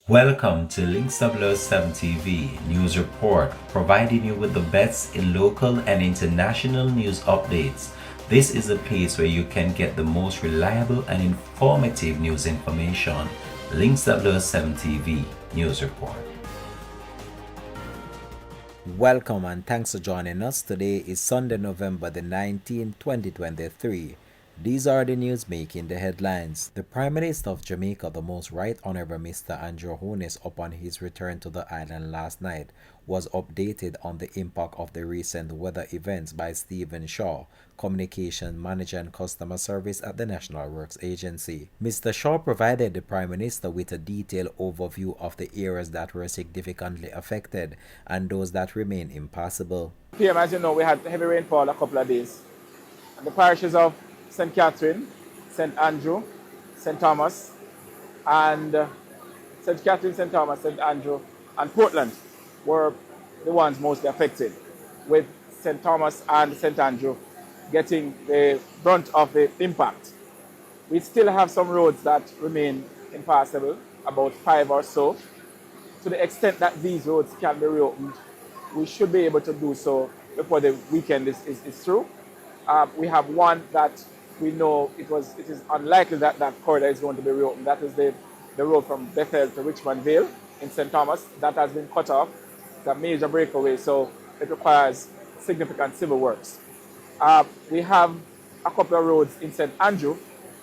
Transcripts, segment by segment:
Welcome to Links007 TV News Report, providing you with the best in local and international news updates. This is a place where you can get the most reliable and informative news information. Links007 TV News Report. Welcome and thanks for joining us. Today is Sunday, November the 19th, 2023. These are the news making the headlines. The Prime Minister of Jamaica, the Most Right Honorable Mr. Andrew Holness, upon his return to the island last night, was updated on the impact of the recent weather events by Stephen Shaw, Communication Manager and Customer Service at the National Works Agency. Mr. Shaw provided the Prime Minister with a detailed overview of the areas that were significantly affected and those that remain impassable. PM, as you know, we had heavy rainfall a couple of days. And the parishes of St. Catherine, St. Andrew, St. Thomas, and St. Catherine, St. Thomas, St. Andrew, and Portland were the ones mostly affected, with St. Thomas and St. Andrew getting the brunt of the impact. We still have some roads that remain impassable, about 5 or so. To the extent that these roads can be reopened, we should be able to do so before the weekend is through. We have one that we know it is unlikely that that corridor is going to be reopened. That is the road from Bethel to Richmond Vale in St. Thomas. That has been cut off. It's a major breakaway, so it requires significant civil works. We have a couple of roads in St. Andrew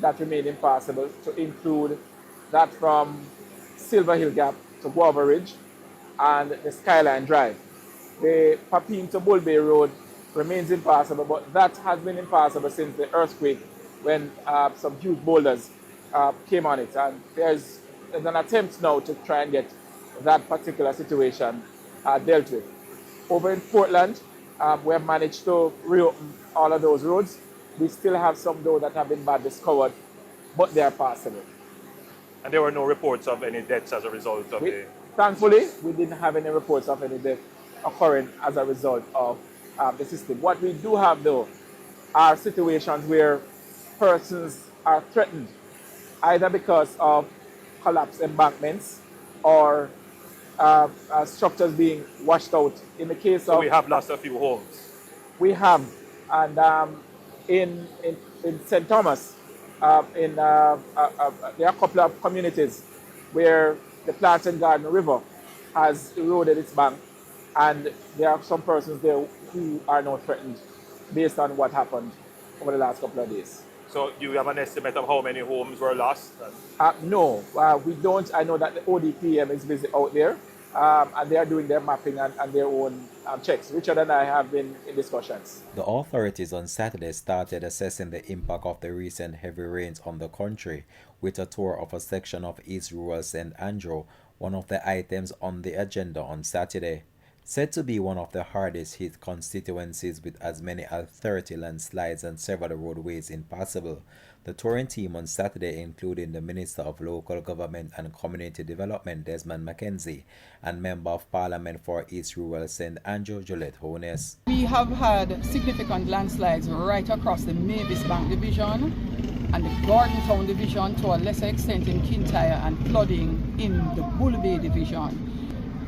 that remain impassable, to include that from Silver Hill Gap to Guava Ridge and the Skyline Drive. The Papine to Bull Bay Road remains impassable, but that has been impassable since the earthquake, when some huge boulders came on it. And there's an attempt now to try and get that particular situation dealt with. Over in Portland, we have managed to reopen all of those roads. We still have some though that have been badly scoured, but they are passable. And there were no reports of any deaths as a result of the... Thankfully, we didn't have any reports of any death occurring as a result of the system. What we do have though are situations where persons are threatened, either because of collapsed embankments or structures being washed out. In the case So of... we have lost a few homes. We have, and in St. Thomas, there are a couple of communities where the Plantain Garden River has eroded its bank, and there are some persons there who are now threatened based on what happened over the last couple of days. So do you have an estimate of how many homes were lost? No, we don't. I know that the ODPM is busy out there, and they are doing their mapping and their own checks. Richard and I have been in discussions. The authorities on Saturday started assessing the impact of the recent heavy rains on the country, with a tour of a section of East Rural St. Andrew, one of the items on the agenda on Saturday. Said to be one of the hardest hit constituencies with as many as 30 landslides and several roadways impassable, the touring team on Saturday, including the Minister of Local Government and Community Development Desmond McKenzie and Member of Parliament for East Rural St. Andrew Juliet Holness. We have had significant landslides right across the Mavis Bank Division and the Gordon Town Division, to a lesser extent in Kintyre, and flooding in the Bull Bay Division.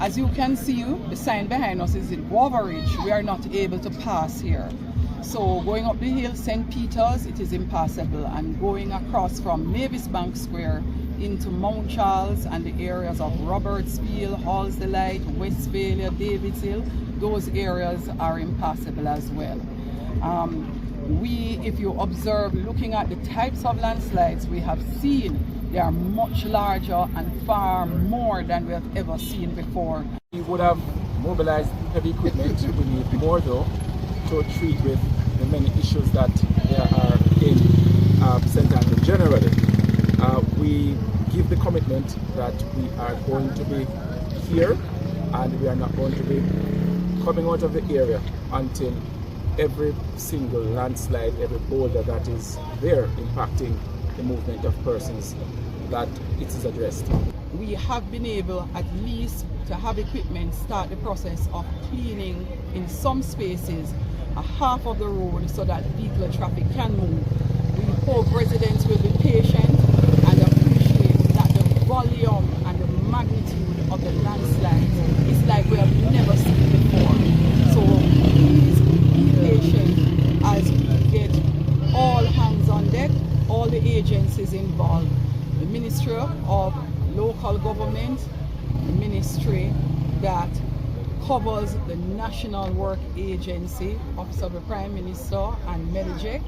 As you can see, the sign behind us is in Guava Ridge. We are not able to pass here. So going up the hill, St. Peter's, it is impassable, and going across from Mavis Bank Square into Mount Charles and the areas of Robertsfield, Halls Delight, Westphalia, Davids Hill, those areas are impassable as well. If you observe, looking at the types of landslides we have seen, they are much larger and far more than we have ever seen before. We would have mobilized heavy equipment. We need more though to treat with the many issues that there are in St. Andrew generally. We give the commitment that we are going to be here, and we are not going to be coming out of the area until every single landslide, every boulder that is there impacting the movement of persons, that it is addressed. We have been able at least to have equipment start the process of cleaning in some spaces a half of the road so that vehicular traffic can move. We hope residents will be patient and appreciate that the volume and the magnitude of the landslides is like we have never seen before. So please be patient as we get all hands on deck, all the agencies involved, the Ministry of Local Government, the ministry that covers the National Work Agency, Office of the Prime Minister and Medijec,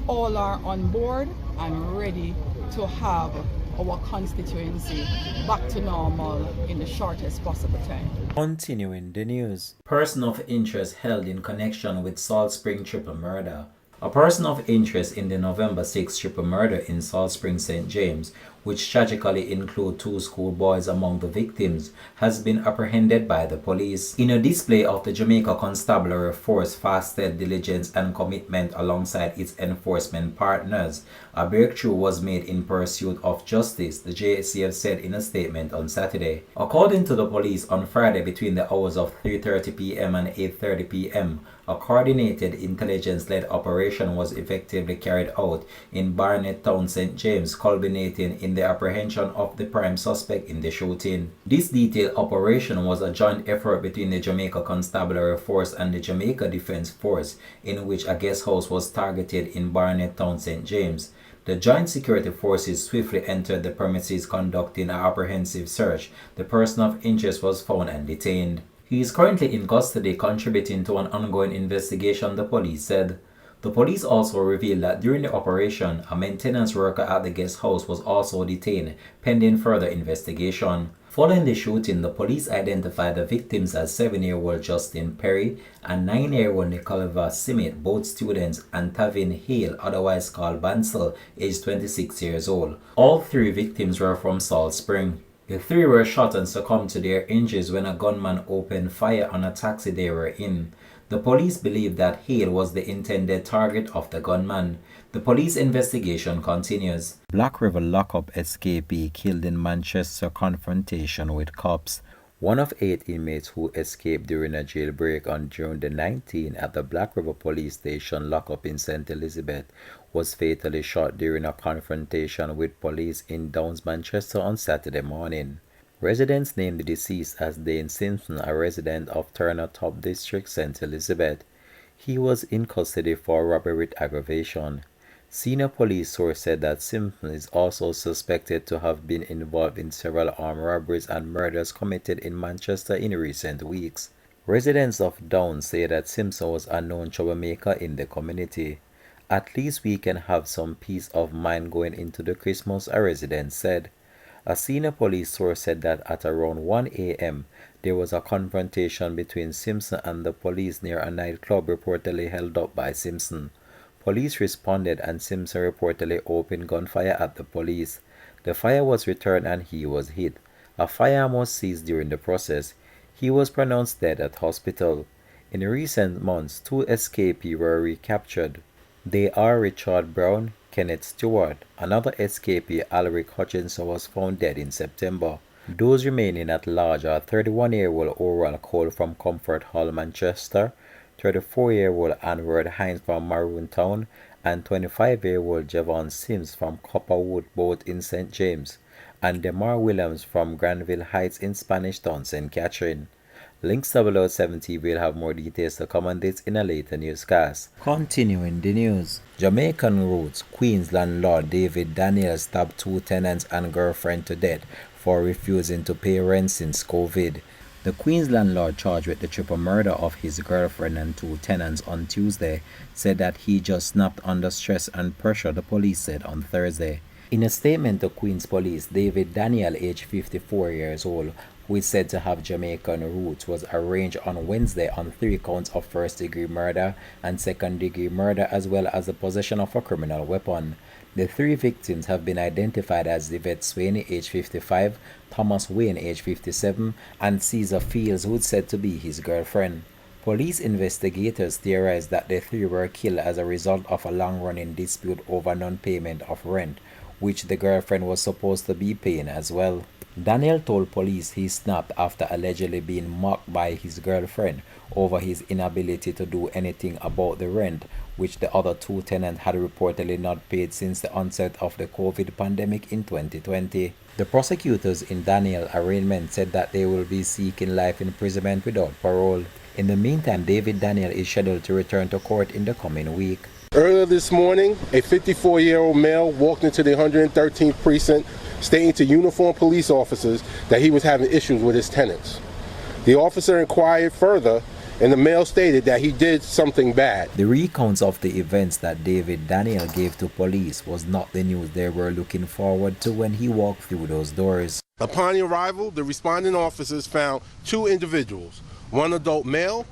all are on board and ready to have our constituency back to normal in the shortest possible time. Continuing the news. Person of interest held in connection with Salt Spring triple murder. A person of interest in the November 6 triple murder in Salt Spring, St. James, which tragically include 2 schoolboys among the victims, has been apprehended by the police. In a display of the Jamaica Constabulary Force fasted diligence and commitment alongside its enforcement partners, a breakthrough was made in pursuit of justice, the JCF said in a statement on Saturday. According to the police, on Friday between the hours of 3:30 p.m. and 8:30 p.m., a coordinated intelligence-led operation was effectively carried out in Barnet Town, St. James, culminating in the apprehension of the prime suspect in the shooting. This detailed operation was a joint effort between the Jamaica Constabulary Force and the Jamaica Defence Force, in which a guest house was targeted in Barnet Town, St. James. The joint security forces swiftly entered the premises conducting an apprehensive search. The person of interest was found and detained. He is currently in custody, contributing to an ongoing investigation, the police said. The police also revealed that during the operation, a maintenance worker at the guest house was also detained, pending further investigation. Following the shooting, the police identified the victims as 7-year-old Justin Perry and 9-year-old Nicoleva Simit, both students, and Tavin Hale, otherwise called Bansel, aged 26 years old. All 3 victims were from Salt Spring. The 3 were shot and succumbed to their injuries when a gunman opened fire on a taxi they were in. The police believe that Hale was the intended target of the gunman. The police investigation continues. Black River lockup escapee killed in Manchester confrontation with cops. One of 8 inmates who escaped during a jailbreak on June the 19th at the Black River Police Station lockup in St. Elizabeth was fatally shot during a confrontation with police in Downs, Manchester on Saturday morning. Residents named the deceased as Dane Simpson, a resident of Turner Top District, St. Elizabeth. He was in custody for robbery with aggravation. Senior police source said that Simpson is also suspected to have been involved in several armed robberies and murders committed in Manchester in recent weeks. Residents of Downs say that Simpson was a known troublemaker in the community. At least we can have some peace of mind going into the Christmas, a resident said. A senior police source said that at around 1 a.m. there was a confrontation between Simpson and the police near a nightclub reportedly held up by Simpson. Police responded and Simpson reportedly opened gunfire at the police. The fire was returned and he was hit. A firearm was seized during the process. He was pronounced dead at hospital. In recent months, 2 escapees were recaptured. They are Richard Brown, Kenneth Stewart. Another escapee, Alric Hutchinson, was found dead in September. Those remaining at large are 31-year-old Oral Cole from Comfort Hall, Manchester, 34-year-old Anward Hines from Maroon Town, and 25-year-old Javon Sims from Copperwood, both in St. James, and Demar Williams from Granville Heights in Spanish Town, St. Catherine. Links 007 TV will have more details to come on this in a later newscast. Continuing the news. Jamaican roots, Queens landlord David Daniel stabbed 2 tenants and girlfriend to death for refusing to pay rent since COVID. The Queens landlord charged with the triple murder of his girlfriend and 2 tenants on Tuesday said that he just snapped under stress and pressure, the police said on Thursday. In a statement to Queens Police, David Daniel, aged 54 years old, who is said to have Jamaican roots, was arraigned on Wednesday on 3 counts of first-degree murder and second-degree murder, as well as the possession of a criminal weapon. The 3 victims have been identified as Yvette Swaney, age 55, Thomas Wayne, age 57, and Caesar Fields, who is said to be his girlfriend. Police investigators theorized that the 3 were killed as a result of a long-running dispute over non-payment of rent, which the girlfriend was supposed to be paying as well. Daniel told police he snapped after allegedly being mocked by his girlfriend over his inability to do anything about the rent, which the other two tenants had reportedly not paid since the onset of the COVID pandemic in 2020. The prosecutors in Daniel's arraignment said that they will be seeking life imprisonment without parole. In the meantime, David Daniel is scheduled to return to court in the coming week. Earlier this morning, a 54-year-old male walked into the 113th precinct stating to uniformed police officers that he was having issues with his tenants. The officer inquired further, and the male stated that he did something bad. The recounts of the events that David Daniel gave to police was not the news they were looking forward to when he walked through those doors. Upon arrival, the responding officers found two individuals, one adult male,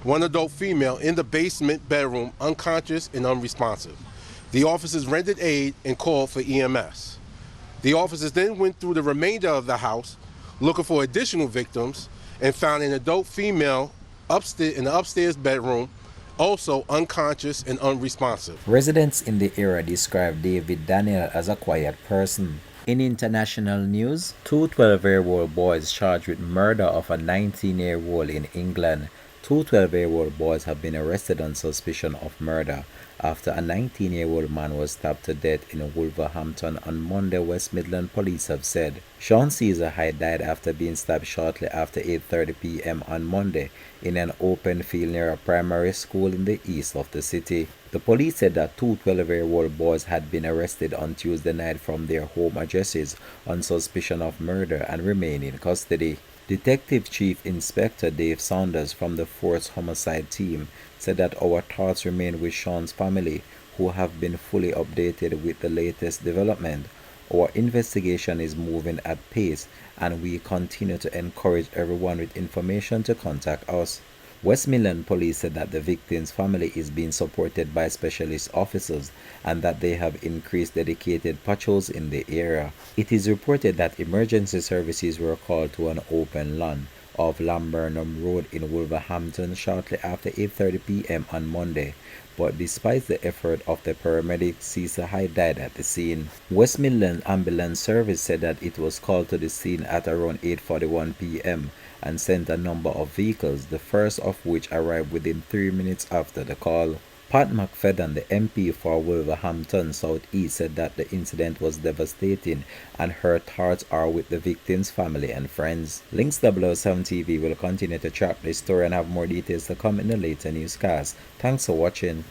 one adult female, in the basement bedroom, unconscious and unresponsive. The officers rendered aid and called for EMS. The officers then went through the remainder of the house looking for additional victims and found an adult female upstairs in the upstairs bedroom, also unconscious and unresponsive. Residents in the area described David Daniel as a quiet person. In international news, two 12-year-old boys charged with murder of a 19-year-old in England. Two 12-year-old boys have been arrested on suspicion of murder after a 19-year-old man was stabbed to death in Wolverhampton on Monday, West Midland police have said. Sean Caesar Hyde died after being stabbed shortly after 8:30 p.m. on Monday in an open field near a primary school in the east of the city. The police said that two 12-year-old boys had been arrested on Tuesday night from their home addresses on suspicion of murder and remain in custody. Detective Chief Inspector Dave Saunders from the Force Homicide Team said that our thoughts remain with Sean's family, who have been fully updated with the latest development. Our investigation is moving at pace, and we continue to encourage everyone with information to contact us. West Midland Police said that the victim's family is being supported by specialist officers and that they have increased dedicated patrols in the area. It is reported that emergency services were called to an open lawn of Lamburnham Road in Wolverhampton shortly after 8:30 p.m. on Monday, but despite the effort of the paramedics, Caesar Hyde died at the scene. West Midland Ambulance Service said that it was called to the scene at around 8:41 p.m. and sent a number of vehicles, the first of which arrived within 3 minutes after the call. Pat McFadden, the MP for Wolverhampton South East, said that the incident was devastating and her thoughts are with the victim's family and friends. Links 007 TV will continue to track this story and have more details to come in the later newscast. Thanks for watching.